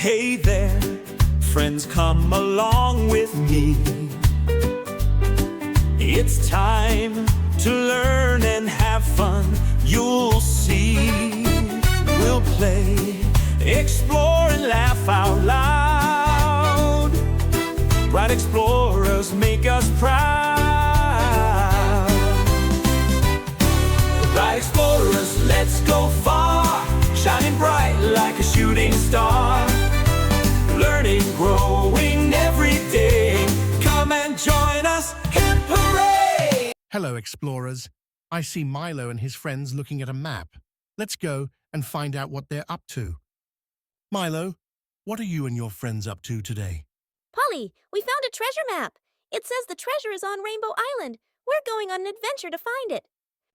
Hey there, friends, come along with me. It's time to learn and have fun. You'll see. We'll play, explore, and laugh out loud. Bright explorers make us proud. Bright explorers, let's go far, shining bright like a shooting star. Learning, growing every day. Come and join us, hip hooray! Hello, explorers. I see Milo and his friends looking at a map. Let's go and find out what they're up to. Milo, what are you and your friends up to today? Polly, we found a treasure map. It says the treasure is on Rainbow Island. We're going on an adventure to find it.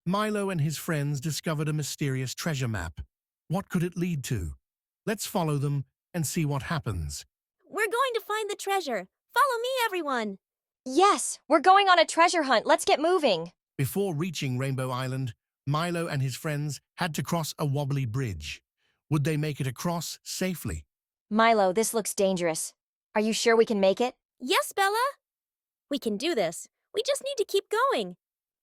Milo and his friends discovered a mysterious treasure map. What could it lead to? Let's follow them and see what happens. We're going to find the treasure. Follow me, everyone. Yes, we're going on a treasure hunt. Let's get moving. Before reaching Rainbow Island, Milo and his friends had to cross a wobbly bridge. Would they make it across safely? Milo, this looks dangerous. Are you sure we can make it? Yes, Bella. We can do this. We just need to keep going.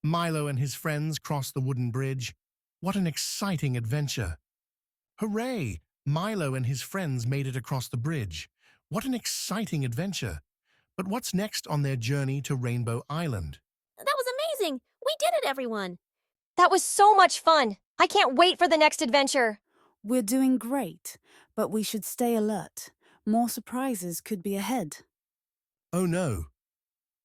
Milo and his friends crossed the wooden bridge. What an exciting adventure! Hooray! Milo and his friends made it across the bridge. What an exciting adventure! But what's next on their journey to Rainbow Island? That was amazing. We did it, everyone. That was so much fun. I can't wait for the next adventure. We're doing great, but we should stay alert. More surprises could be ahead. Oh no!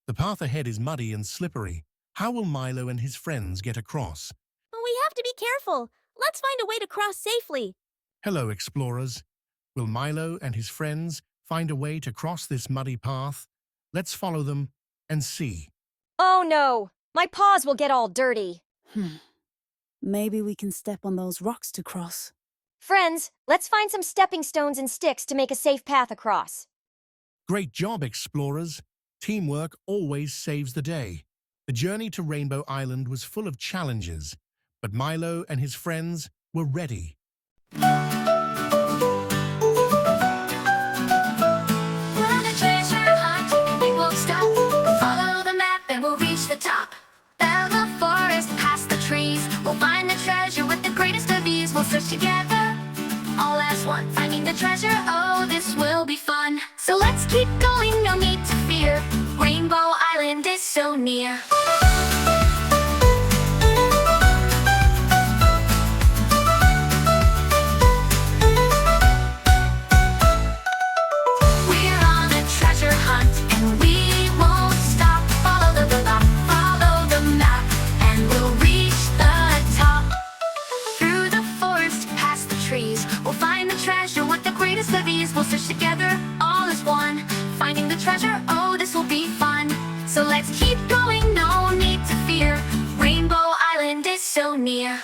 The path ahead is muddy and slippery. How will Milo and his friends get across? We have to be careful. Let's find a way to cross safely. Hello, explorers. Will Milo and his friends find a way to cross this muddy path? Let's follow them and see. Oh no! My paws will get all dirty. Maybe we can step on those rocks to cross. Friends, let's find some stepping stones and sticks to make a safe path across. Great job, explorers. Teamwork always saves the day. The journey to Rainbow Island was full of challenges, but Milo and his friends were ready. We're on a treasure hunt, we won't stop. Follow the map and we'll reach the top. Down the forest, past the trees, we'll find the treasure with the greatest of ease. We'll search together, all as one, finding the treasure. Oh, this will be fun. So let's keep going, no need to fear. Rainbow Island is so near. We'll search together, all as one, finding the treasure. Oh, this will be fun. So let's keep going, no need to fear. Rainbow Island is so near.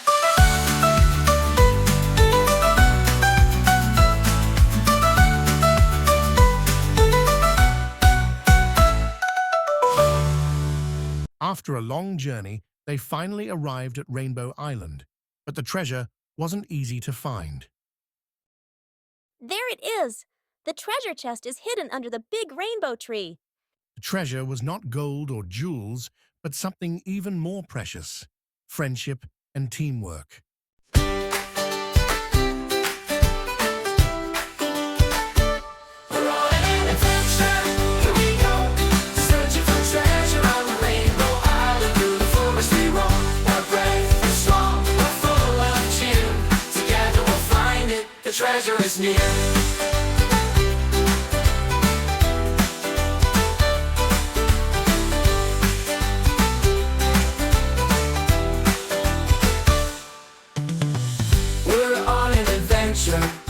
After a long journey, they finally arrived at Rainbow Island, but the treasure wasn't easy to find. There it is. The treasure chest is hidden under the big rainbow tree. The treasure was not gold or jewels, but something even more precious: friendship and teamwork. We're on an adventure, here we go. Searching for treasure on the Rainbow Island. Through the forest we roam. We're brave, we're strong, we're full of cheer. Together we'll find it, the treasure is near.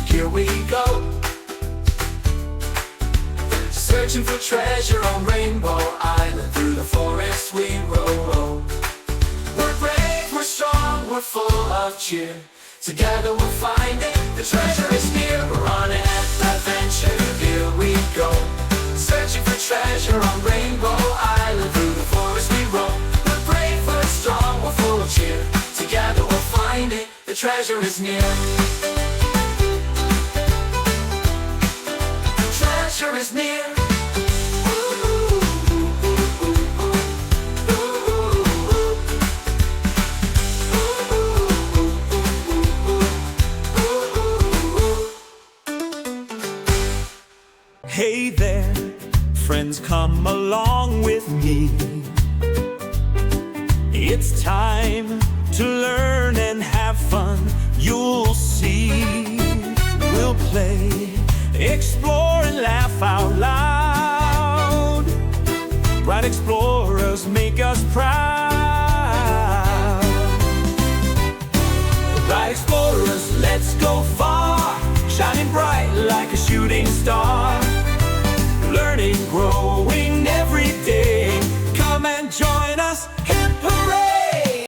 Here we go, searching for treasure on Rainbow Island. Through the forest we roam. We're brave, we're strong, we're full of cheer. Together we'll find it, the treasure is near. We're on an adventure, here we go, searching for treasure on Rainbow Island. Through the forest we roam. We're brave, we're strong, we're full of cheer. Together we'll find it, the treasure is near. treasure is near. Hey there, friends, come along with me. It's time to learn and have fun.